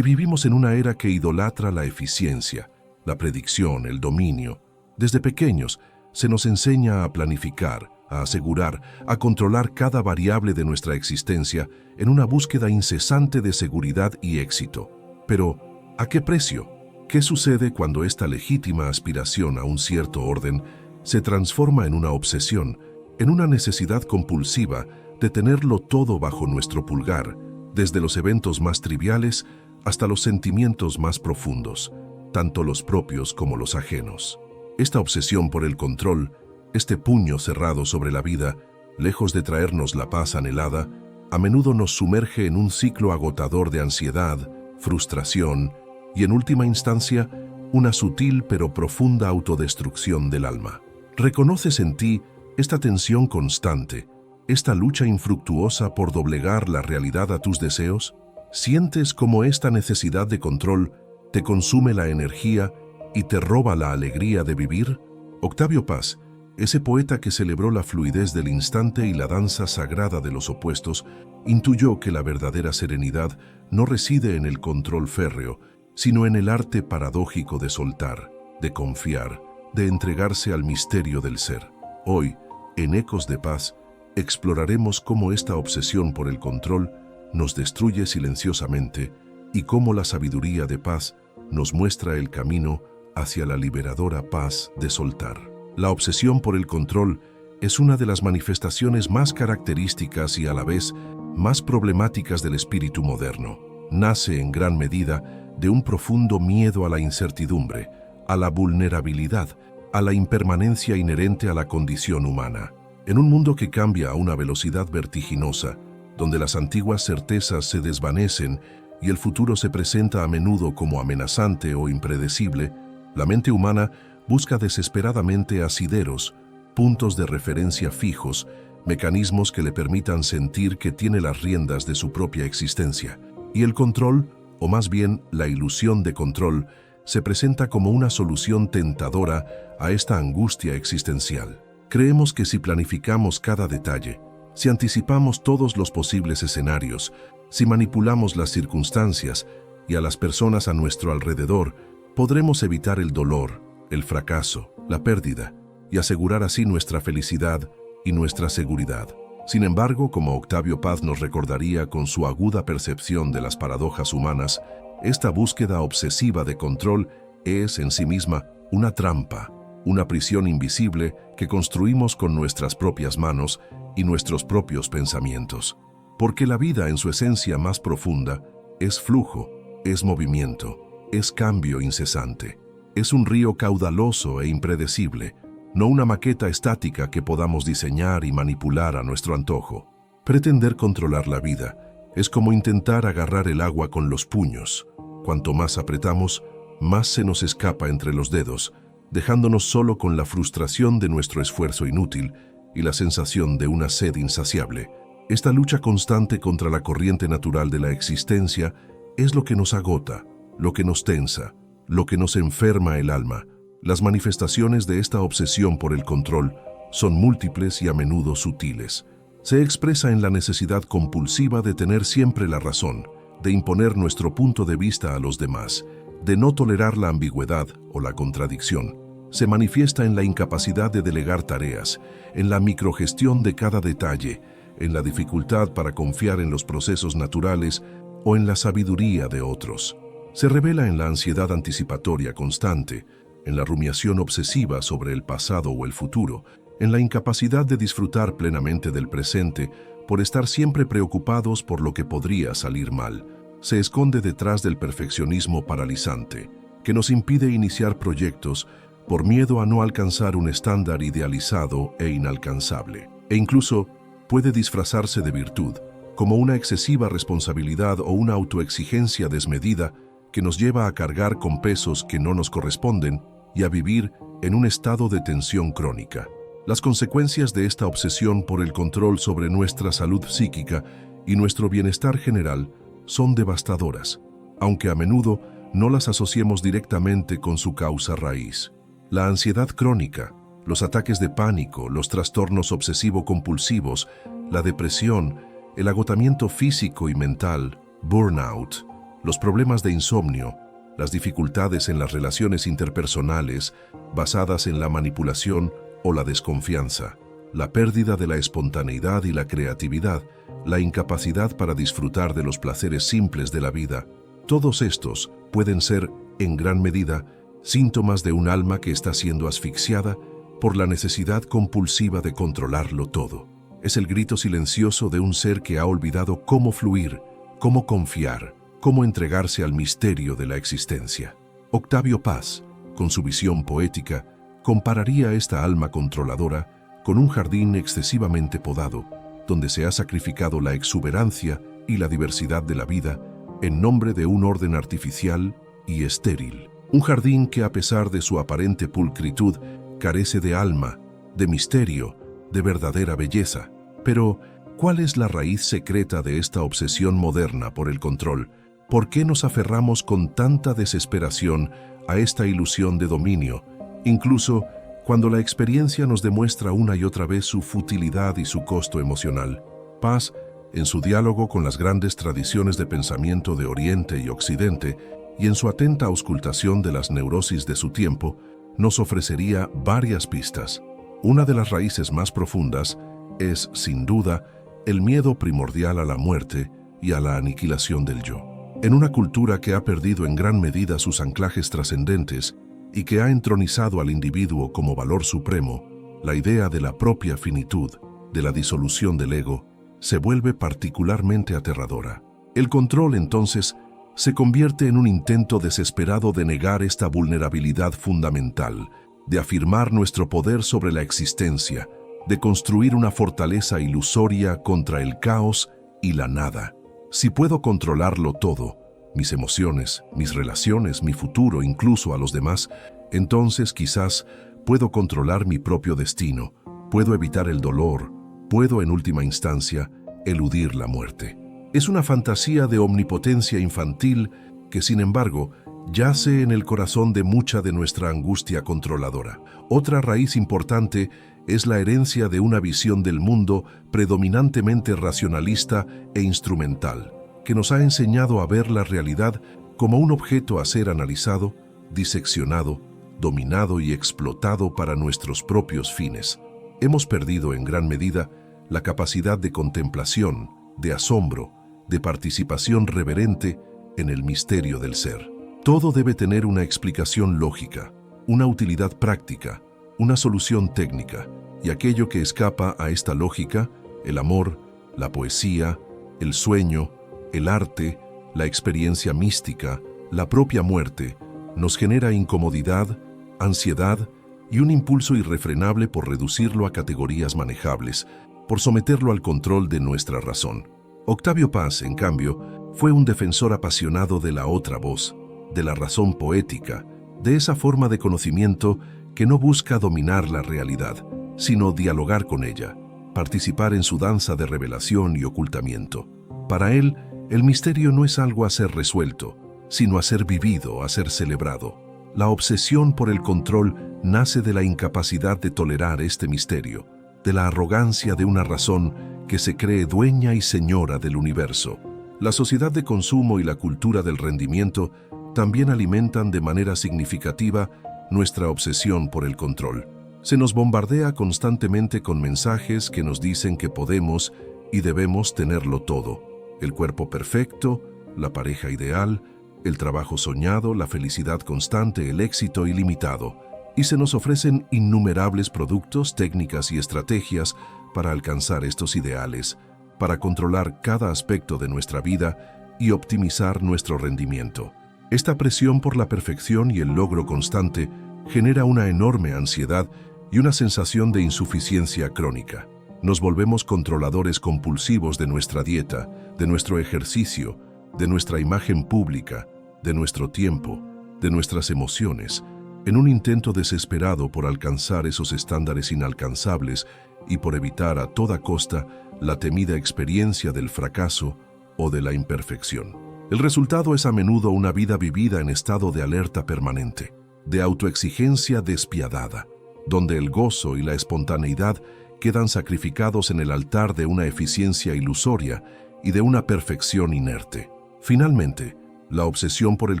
Vivimos en una era que idolatra la eficiencia, la predicción, el dominio. Desde pequeños se nos enseña a planificar, a asegurar, a controlar cada variable de nuestra existencia en una búsqueda incesante de seguridad y éxito. Pero, ¿a qué precio? ¿Qué sucede cuando esta legítima aspiración a un cierto orden se transforma en una obsesión, en una necesidad compulsiva de tenerlo todo bajo nuestro pulgar, desde los eventos más triviales hasta los sentimientos más profundos, tanto los propios como los ajenos? Esta obsesión por el control, este puño cerrado sobre la vida, lejos de traernos la paz anhelada, a menudo nos sumerge en un ciclo agotador de ansiedad, frustración y, en última instancia, una sutil pero profunda autodestrucción del alma. ¿Reconoces en ti esta tensión constante, esta lucha infructuosa por doblegar la realidad a tus deseos? ¿Sientes cómo esta necesidad de control te consume la energía y te roba la alegría de vivir? Octavio Paz, ese poeta que celebró la fluidez del instante y la danza sagrada de los opuestos, intuyó que la verdadera serenidad no reside en el control férreo, sino en el arte paradójico de soltar, de confiar, de entregarse al misterio del ser. Hoy, en Ecos de Paz, exploraremos cómo esta obsesión por el control nos destruye silenciosamente y cómo la sabiduría de Paz nos muestra el camino hacia la liberadora paz de soltar. La obsesión por el control es una de las manifestaciones más características y a la vez más problemáticas del espíritu moderno. Nace en gran medida de un profundo miedo a la incertidumbre, a la vulnerabilidad, a la impermanencia inherente a la condición humana. En un mundo que cambia a una velocidad vertiginosa, donde las antiguas certezas se desvanecen y el futuro se presenta a menudo como amenazante o impredecible, la mente humana busca desesperadamente asideros, puntos de referencia fijos, mecanismos que le permitan sentir que tiene las riendas de su propia existencia. Y el control, o más bien la ilusión de control, se presenta como una solución tentadora a esta angustia existencial. Creemos que si planificamos cada detalle, si anticipamos todos los posibles escenarios, si manipulamos las circunstancias y a las personas a nuestro alrededor, podremos evitar el dolor, el fracaso, la pérdida y asegurar así nuestra felicidad y nuestra seguridad. Sin embargo, como Octavio Paz nos recordaría con su aguda percepción de las paradojas humanas, esta búsqueda obsesiva de control es en sí misma una trampa, una prisión invisible que construimos con nuestras propias manos y nuestros propios pensamientos. Porque la vida en su esencia más profunda es flujo, es movimiento, es cambio incesante. Es un río caudaloso e impredecible, no una maqueta estática que podamos diseñar y manipular a nuestro antojo. Pretender controlar la vida es como intentar agarrar el agua con los puños. Cuanto más apretamos, más se nos escapa entre los dedos, dejándonos solo con la frustración de nuestro esfuerzo inútil y la sensación de una sed insaciable. Esta lucha constante contra la corriente natural de la existencia es lo que nos agota, lo que nos tensa, lo que nos enferma el alma. Las manifestaciones de esta obsesión por el control son múltiples y a menudo sutiles. Se expresa en la necesidad compulsiva de tener siempre la razón, de imponer nuestro punto de vista a los demás, de no tolerar la ambigüedad o la contradicción. Se manifiesta en la incapacidad de delegar tareas, en la microgestión de cada detalle, en la dificultad para confiar en los procesos naturales o en la sabiduría de otros. Se revela en la ansiedad anticipatoria constante, en la rumiación obsesiva sobre el pasado o el futuro, en la incapacidad de disfrutar plenamente del presente por estar siempre preocupados por lo que podría salir mal. Se esconde detrás del perfeccionismo paralizante, que nos impide iniciar proyectos por miedo a no alcanzar un estándar idealizado e inalcanzable. E incluso puede disfrazarse de virtud, como una excesiva responsabilidad o una autoexigencia desmedida que nos lleva a cargar con pesos que no nos corresponden y a vivir en un estado de tensión crónica. Las consecuencias de esta obsesión por el control sobre nuestra salud psíquica y nuestro bienestar general son devastadoras, aunque a menudo no las asociemos directamente con su causa raíz. La ansiedad crónica, los ataques de pánico, los trastornos obsesivo-compulsivos, la depresión, el agotamiento físico y mental, burnout, los problemas de insomnio, las dificultades en las relaciones interpersonales basadas en la manipulación o la desconfianza, la pérdida de la espontaneidad y la creatividad, la incapacidad para disfrutar de los placeres simples de la vida. Todos estos pueden ser, en gran medida, síntomas de un alma que está siendo asfixiada por la necesidad compulsiva de controlarlo todo. Es el grito silencioso de un ser que ha olvidado cómo fluir, cómo confiar, cómo entregarse al misterio de la existencia. Octavio Paz, con su visión poética, compararía esta alma controladora con un jardín excesivamente podado, donde se ha sacrificado la exuberancia y la diversidad de la vida en nombre de un orden artificial y estéril. Un jardín que, a pesar de su aparente pulcritud, carece de alma, de misterio, de verdadera belleza. Pero, ¿cuál es la raíz secreta de esta obsesión moderna por el control? ¿Por qué nos aferramos con tanta desesperación a esta ilusión de dominio, incluso cuando la experiencia nos demuestra una y otra vez su futilidad y su costo emocional? Paz, en su diálogo con las grandes tradiciones de pensamiento de Oriente y Occidente, y en su atenta auscultación de las neurosis de su tiempo, nos ofrecería varias pistas. Una de las raíces más profundas es, sin duda, el miedo primordial a la muerte y a la aniquilación del yo. En una cultura que ha perdido en gran medida sus anclajes trascendentes y que ha entronizado al individuo como valor supremo, la idea de la propia finitud, de la disolución del ego, se vuelve particularmente aterradora. El control, entonces, se convierte en un intento desesperado de negar esta vulnerabilidad fundamental, de afirmar nuestro poder sobre la existencia, de construir una fortaleza ilusoria contra el caos y la nada. Si puedo controlarlo todo, mis emociones, mis relaciones, mi futuro, incluso a los demás, entonces quizás puedo controlar mi propio destino, puedo evitar el dolor, puedo en última instancia eludir la muerte. Es una fantasía de omnipotencia infantil que, sin embargo, yace en el corazón de mucha de nuestra angustia controladora. Otra raíz importante es la herencia de una visión del mundo predominantemente racionalista e instrumental, que nos ha enseñado a ver la realidad como un objeto a ser analizado, diseccionado, dominado y explotado para nuestros propios fines. Hemos perdido en gran medida la capacidad de contemplación, de asombro, de participación reverente en el misterio del ser. Todo debe tener una explicación lógica, una utilidad práctica, una solución técnica, y aquello que escapa a esta lógica, el amor, la poesía, el sueño, el arte, la experiencia mística, la propia muerte, nos genera incomodidad, ansiedad y un impulso irrefrenable por reducirlo a categorías manejables, por someterlo al control de nuestra razón. Octavio Paz, en cambio, fue un defensor apasionado de la otra voz, de la razón poética, de esa forma de conocimiento que no busca dominar la realidad, sino dialogar con ella, participar en su danza de revelación y ocultamiento. Para él, el misterio no es algo a ser resuelto, sino a ser vivido, a ser celebrado. La obsesión por el control nace de la incapacidad de tolerar este misterio, de la arrogancia de una razón que se cree dueña y señora del universo. La sociedad de consumo y la cultura del rendimiento también alimentan de manera significativa nuestra obsesión por el control. Se nos bombardea constantemente con mensajes que nos dicen que podemos y debemos tenerlo todo: el cuerpo perfecto, la pareja ideal, el trabajo soñado, la felicidad constante, el éxito ilimitado. Y se nos ofrecen innumerables productos, técnicas y estrategias para alcanzar estos ideales, para controlar cada aspecto de nuestra vida y optimizar nuestro rendimiento. Esta presión por la perfección y el logro constante genera una enorme ansiedad y una sensación de insuficiencia crónica. Nos volvemos controladores compulsivos de nuestra dieta, de nuestro ejercicio, de nuestra imagen pública, de nuestro tiempo, de nuestras emociones, en un intento desesperado por alcanzar esos estándares inalcanzables y por evitar a toda costa la temida experiencia del fracaso o de la imperfección. El resultado es a menudo una vida vivida en estado de alerta permanente, de autoexigencia despiadada, donde el gozo y la espontaneidad quedan sacrificados en el altar de una eficiencia ilusoria y de una perfección inerte. Finalmente, La obsesión por el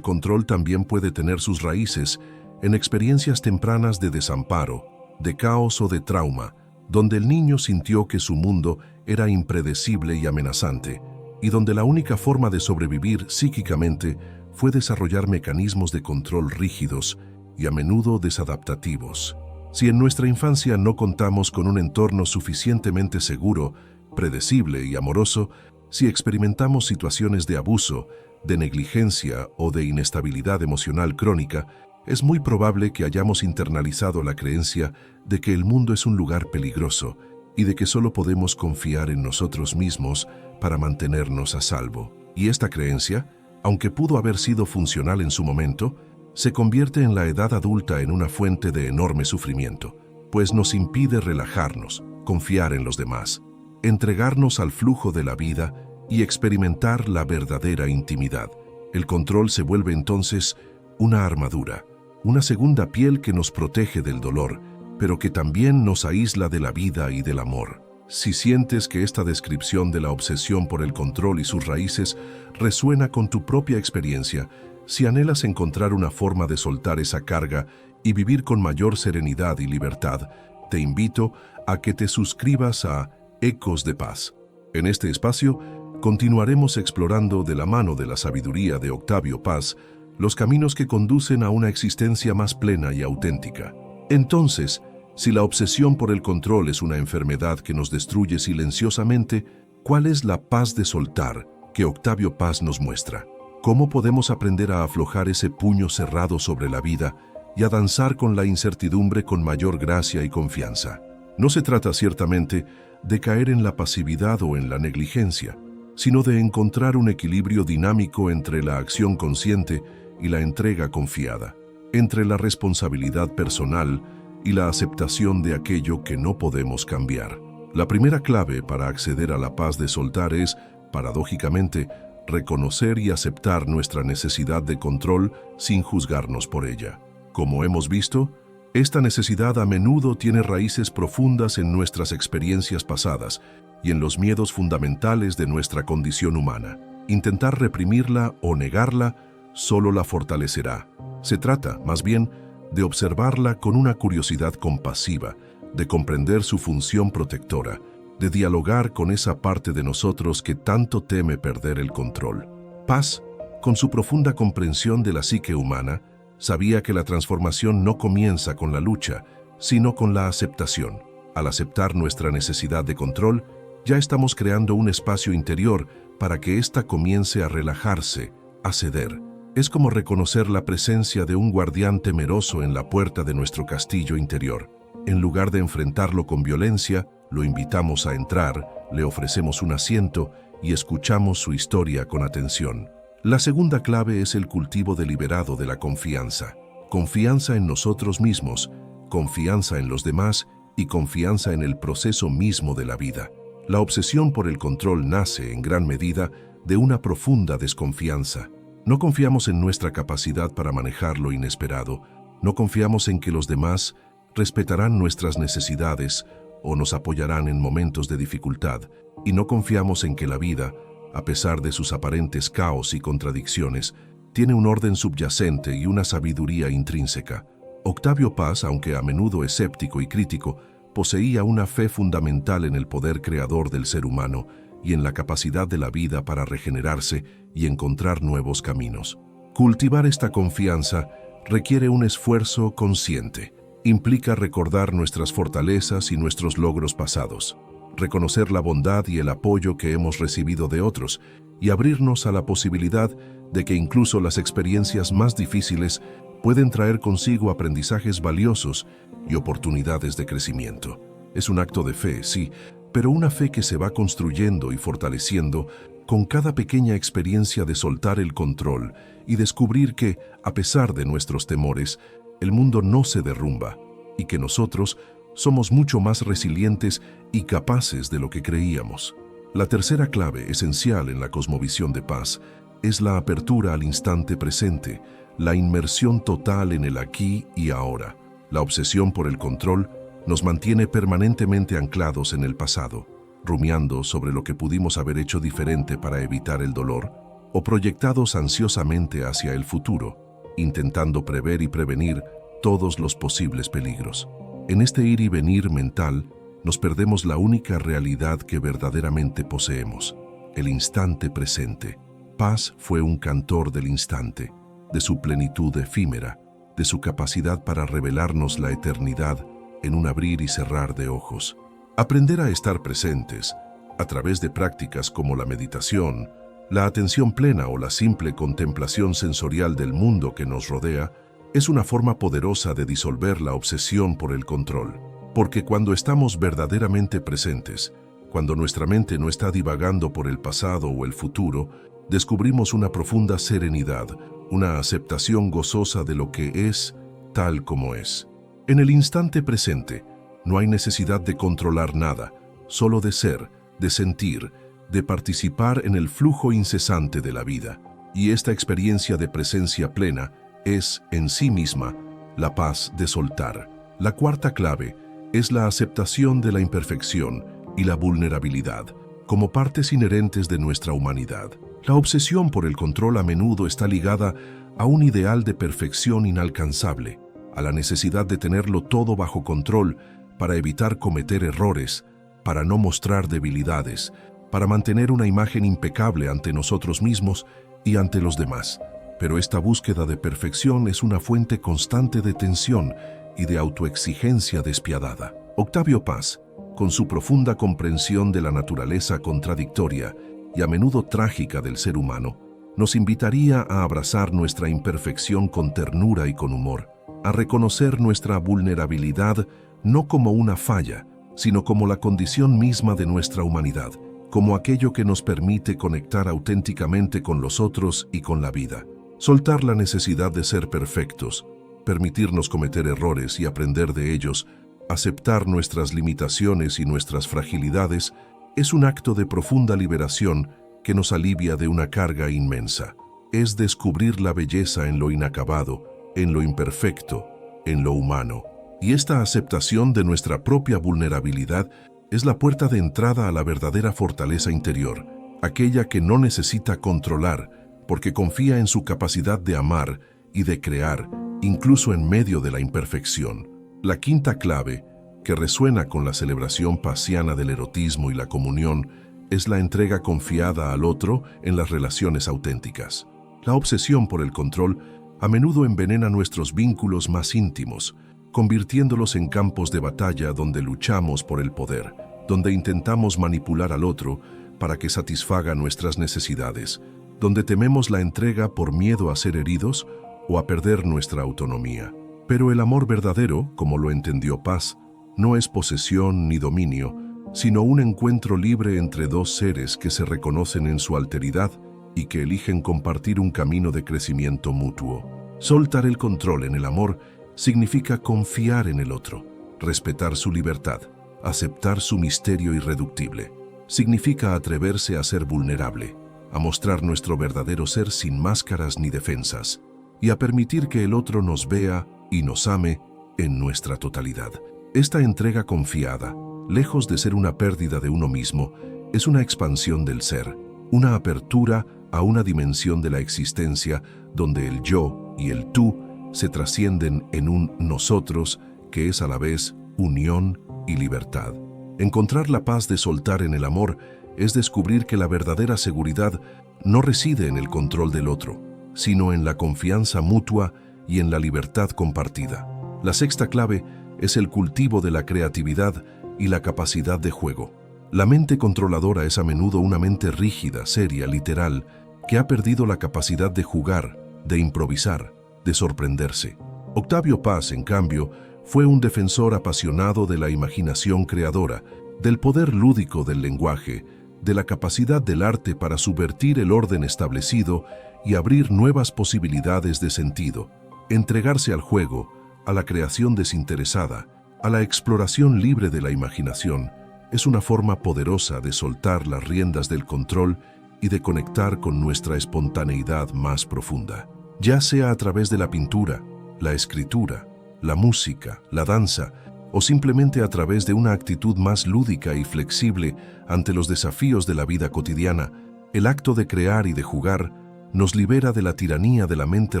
control también puede tener sus raíces en experiencias tempranas de desamparo, de caos o de trauma, donde el niño sintió que su mundo era impredecible y amenazante, y donde la única forma de sobrevivir psíquicamente fue desarrollar mecanismos de control rígidos y a menudo desadaptativos. Si en nuestra infancia no contamos con un entorno suficientemente seguro, predecible y amoroso, si experimentamos situaciones de abuso, de negligencia o de inestabilidad emocional crónica, es muy probable que hayamos internalizado la creencia de que el mundo es un lugar peligroso y de que solo podemos confiar en nosotros mismos para mantenernos a salvo. Y esta creencia, aunque pudo haber sido funcional en su momento, se convierte en la edad adulta en una fuente de enorme sufrimiento, pues nos impide relajarnos, confiar en los demás, entregarnos al flujo de la vida y experimentar la verdadera intimidad. El control se vuelve entonces una armadura, una segunda piel que nos protege del dolor, pero que también nos aísla de la vida y del amor. Si sientes que esta descripción de la obsesión por el control y sus raíces resuena con tu propia experiencia, si anhelas encontrar una forma de soltar esa carga y vivir con mayor serenidad y libertad, te invito a que te suscribas a Ecos de Paz. En este espacio, continuaremos explorando de la mano de la sabiduría de Octavio Paz los caminos que conducen a una existencia más plena y auténtica. Entonces, si la obsesión por el control es una enfermedad que nos destruye silenciosamente, ¿cuál es la paz de soltar que Octavio Paz nos muestra? ¿Cómo podemos aprender a aflojar ese puño cerrado sobre la vida y a danzar con la incertidumbre con mayor gracia y confianza? No se trata ciertamente de caer en la pasividad o en la negligencia, sino de encontrar un equilibrio dinámico entre la acción consciente y la entrega confiada, entre la responsabilidad personal y la aceptación de aquello que no podemos cambiar. La primera clave para acceder a la paz de soltar es, paradójicamente, reconocer y aceptar nuestra necesidad de control sin juzgarnos por ella. Como hemos visto, esta necesidad a menudo tiene raíces profundas en nuestras experiencias pasadas y en los miedos fundamentales de nuestra condición humana. Intentar reprimirla o negarla solo la fortalecerá. Se trata, más bien, de observarla con una curiosidad compasiva, de comprender su función protectora, de dialogar con esa parte de nosotros que tanto teme perder el control. Paz, con su profunda comprensión de la psique humana, sabía que la transformación no comienza con la lucha, sino con la aceptación. Al aceptar nuestra necesidad de control, ya estamos creando un espacio interior para que ésta comience a relajarse, a ceder. Es como reconocer la presencia de un guardián temeroso en la puerta de nuestro castillo interior. En lugar de enfrentarlo con violencia, lo invitamos a entrar, le ofrecemos un asiento y escuchamos su historia con atención. La segunda clave es el cultivo deliberado de la confianza. Confianza en nosotros mismos, confianza en los demás y confianza en el proceso mismo de la vida. La obsesión por el control nace, en gran medida, de una profunda desconfianza. No confiamos en nuestra capacidad para manejar lo inesperado, no confiamos en que los demás respetarán nuestras necesidades o nos apoyarán en momentos de dificultad, y no confiamos en que la vida, a pesar de sus aparentes caos y contradicciones, tiene un orden subyacente y una sabiduría intrínseca. Octavio Paz, aunque a menudo escéptico y crítico, poseía una fe fundamental en el poder creador del ser humano y en la capacidad de la vida para regenerarse y encontrar nuevos caminos. Cultivar esta confianza requiere un esfuerzo consciente. Implica recordar nuestras fortalezas y nuestros logros pasados, reconocer la bondad y el apoyo que hemos recibido de otros y abrirnos a la posibilidad de que incluso las experiencias más difíciles pueden traer consigo aprendizajes valiosos y oportunidades de crecimiento. Es un acto de fe, sí, pero una fe que se va construyendo y fortaleciendo con cada pequeña experiencia de soltar el control y descubrir que, a pesar de nuestros temores, el mundo no se derrumba y que nosotros somos mucho más resilientes y capaces de lo que creíamos. La tercera clave esencial en la cosmovisión de Paz es la apertura al instante presente, la inmersión total en el aquí y ahora. La obsesión por el control nos mantiene permanentemente anclados en el pasado, rumiando sobre lo que pudimos haber hecho diferente para evitar el dolor, o proyectados ansiosamente hacia el futuro, intentando prever y prevenir todos los posibles peligros. En este ir y venir mental, nos perdemos la única realidad que verdaderamente poseemos, el instante presente. Paz fue un cantor del instante, de su plenitud efímera, de su capacidad para revelarnos la eternidad en un abrir y cerrar de ojos. Aprender a estar presentes, a través de prácticas como la meditación, la atención plena o la simple contemplación sensorial del mundo que nos rodea, es una forma poderosa de disolver la obsesión por el control. Porque cuando estamos verdaderamente presentes, cuando nuestra mente no está divagando por el pasado o el futuro, descubrimos una profunda serenidad, una aceptación gozosa de lo que es, tal como es. En el instante presente, no hay necesidad de controlar nada, solo de ser, de sentir, de participar en el flujo incesante de la vida. Y esta experiencia de presencia plena es, en sí misma, la paz de soltar. La cuarta clave es la aceptación de la imperfección y la vulnerabilidad, como partes inherentes de nuestra humanidad. La obsesión por el control a menudo está ligada a un ideal de perfección inalcanzable, a la necesidad de tenerlo todo bajo control para evitar cometer errores, para no mostrar debilidades, para mantener una imagen impecable ante nosotros mismos y ante los demás. Pero esta búsqueda de perfección es una fuente constante de tensión y de autoexigencia despiadada. Octavio Paz, con su profunda comprensión de la naturaleza contradictoria y a menudo trágica del ser humano, nos invitaría a abrazar nuestra imperfección con ternura y con humor, a reconocer nuestra vulnerabilidad no como una falla, sino como la condición misma de nuestra humanidad, como aquello que nos permite conectar auténticamente con los otros y con la vida. Soltar la necesidad de ser perfectos, permitirnos cometer errores y aprender de ellos, aceptar nuestras limitaciones y nuestras fragilidades, es un acto de profunda liberación que nos alivia de una carga inmensa. Es descubrir la belleza en lo inacabado, en lo imperfecto, en lo humano. Y esta aceptación de nuestra propia vulnerabilidad es la puerta de entrada a la verdadera fortaleza interior, aquella que no necesita controlar, porque confía en su capacidad de amar y de crear, incluso en medio de la imperfección. La quinta clave, que resuena con la celebración pasiana del erotismo y la comunión, es la entrega confiada al otro en las relaciones auténticas. La obsesión por el control a menudo envenena nuestros vínculos más íntimos, convirtiéndolos en campos de batalla donde luchamos por el poder, donde intentamos manipular al otro para que satisfaga nuestras necesidades, donde tememos la entrega por miedo a ser heridos o a perder nuestra autonomía. Pero el amor verdadero, como lo entendió Paz, no es posesión ni dominio, sino un encuentro libre entre dos seres que se reconocen en su alteridad y que eligen compartir un camino de crecimiento mutuo. Soltar el control en el amor significa confiar en el otro, respetar su libertad, aceptar su misterio irreductible. Significa atreverse a ser vulnerable, a mostrar nuestro verdadero ser sin máscaras ni defensas, y a permitir que el otro nos vea y nos ame en nuestra totalidad. Esta entrega confiada, lejos de ser una pérdida de uno mismo, es una expansión del ser, una apertura a una dimensión de la existencia donde el yo y el tú se trascienden en un nosotros que es a la vez unión y libertad. Encontrar la paz de soltar en el amor es descubrir que la verdadera seguridad no reside en el control del otro, sino en la confianza mutua y en la libertad compartida. La sexta clave es el cultivo de la creatividad y la capacidad de juego. La mente controladora es a menudo una mente rígida, seria, literal, que ha perdido la capacidad de jugar, de improvisar, de sorprenderse. Octavio Paz, en cambio, fue un defensor apasionado de la imaginación creadora, del poder lúdico del lenguaje, de la capacidad del arte para subvertir el orden establecido y abrir nuevas posibilidades de sentido. Entregarse al juego, a la creación desinteresada, a la exploración libre de la imaginación, es una forma poderosa de soltar las riendas del control y de conectar con nuestra espontaneidad más profunda. Ya sea a través de la pintura, la escritura, la música, la danza, o simplemente a través de una actitud más lúdica y flexible ante los desafíos de la vida cotidiana, el acto de crear y de jugar nos libera de la tiranía de la mente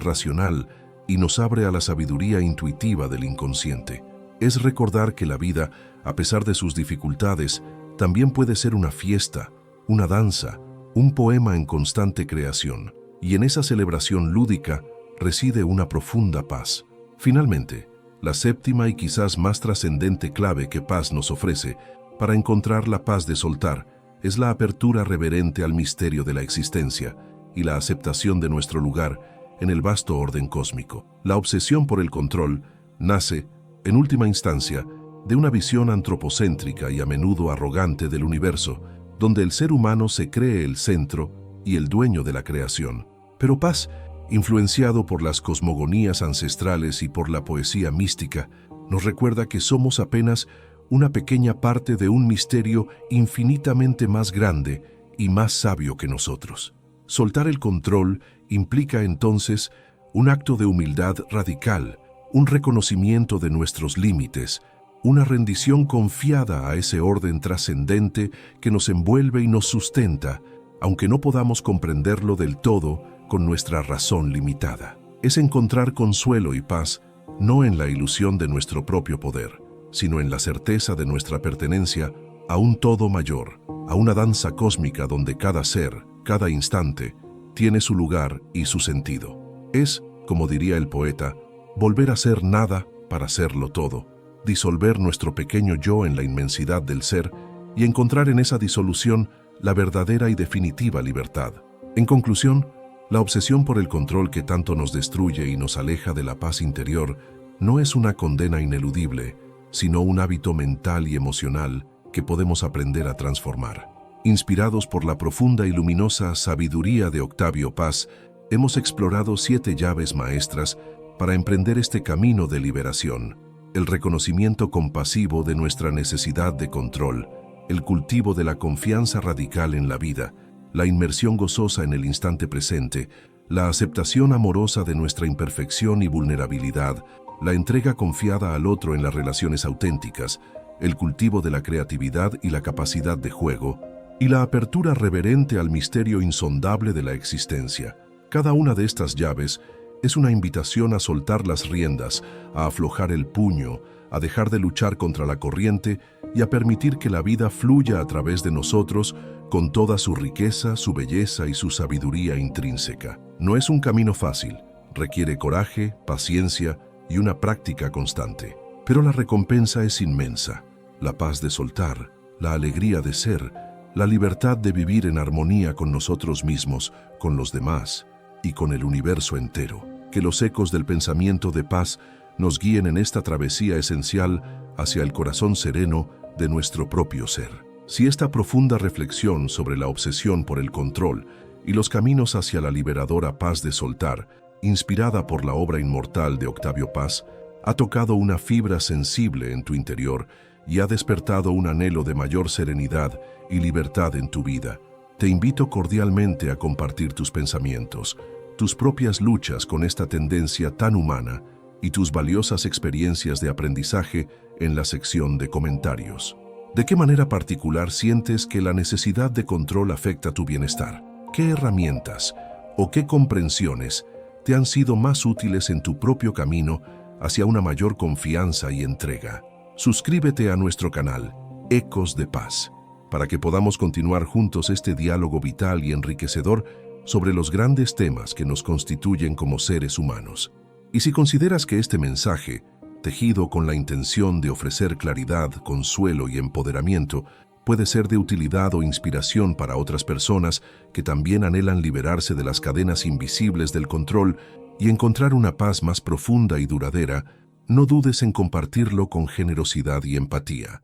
racional y nos abre a la sabiduría intuitiva del inconsciente. Es recordar que la vida, a pesar de sus dificultades, también puede ser una fiesta, una danza, un poema en constante creación, y en esa celebración lúdica reside una profunda paz. Finalmente, la séptima y quizás más trascendente clave que paz nos ofrece para encontrar la paz de soltar es la apertura reverente al misterio de la existencia y la aceptación de nuestro lugar en el vasto orden cósmico. La obsesión por el control nace, en última instancia, de una visión antropocéntrica y a menudo arrogante del universo, donde el ser humano se cree el centro y el dueño de la creación. Pero paz, influenciado por las cosmogonías ancestrales y por la poesía mística, nos recuerda que somos apenas una pequeña parte de un misterio infinitamente más grande y más sabio que nosotros. Soltar el control implica entonces un acto de humildad radical, un reconocimiento de nuestros límites, una rendición confiada a ese orden trascendente que nos envuelve y nos sustenta, aunque no podamos comprenderlo del todo con nuestra razón limitada. Es encontrar consuelo y paz no en la ilusión de nuestro propio poder, sino en la certeza de nuestra pertenencia a un todo mayor, a una danza cósmica donde cada ser, cada instante, tiene su lugar y su sentido. Es, como diría el poeta, volver a ser nada para serlo todo, disolver nuestro pequeño yo en la inmensidad del ser y encontrar en esa disolución la verdadera y definitiva libertad. En conclusión, la obsesión por el control que tanto nos destruye y nos aleja de la paz interior no es una condena ineludible, sino un hábito mental y emocional que podemos aprender a transformar. Inspirados por la profunda y luminosa sabiduría de Octavio Paz, hemos explorado 7 llaves maestras para emprender este camino de liberación: el reconocimiento compasivo de nuestra necesidad de control, el cultivo de la confianza radical en la vida, la inmersión gozosa en el instante presente, la aceptación amorosa de nuestra imperfección y vulnerabilidad, la entrega confiada al otro en las relaciones auténticas, el cultivo de la creatividad y la capacidad de juego, y la apertura reverente al misterio insondable de la existencia. Cada una de estas llaves es una invitación a soltar las riendas, a aflojar el puño, a dejar de luchar contra la corriente y a permitir que la vida fluya a través de nosotros con toda su riqueza, su belleza y su sabiduría intrínseca. No es un camino fácil, requiere coraje, paciencia y una práctica constante. Pero la recompensa es inmensa: la paz de soltar, la alegría de ser, la libertad de vivir en armonía con nosotros mismos, con los demás y con el universo entero. Que los ecos del pensamiento de paz nos guíen en esta travesía esencial hacia el corazón sereno de nuestro propio ser. Si esta profunda reflexión sobre la obsesión por el control y los caminos hacia la liberadora paz de soltar, inspirada por la obra inmortal de Octavio Paz, ha tocado una fibra sensible en tu interior y ha despertado un anhelo de mayor serenidad y libertad en tu vida, te invito cordialmente a compartir tus pensamientos, tus propias luchas con esta tendencia tan humana y tus valiosas experiencias de aprendizaje en la sección de comentarios. ¿De qué manera particular sientes que la necesidad de control afecta tu bienestar? ¿Qué herramientas o qué comprensiones te han sido más útiles en tu propio camino hacia una mayor confianza y entrega? Suscríbete a nuestro canal, Ecos de Paz, para que podamos continuar juntos este diálogo vital y enriquecedor sobre los grandes temas que nos constituyen como seres humanos. Y si consideras que este mensaje, tejido con la intención de ofrecer claridad, consuelo y empoderamiento, puede ser de utilidad o inspiración para otras personas que también anhelan liberarse de las cadenas invisibles del control y encontrar una paz más profunda y duradera, no dudes en compartirlo con generosidad y empatía.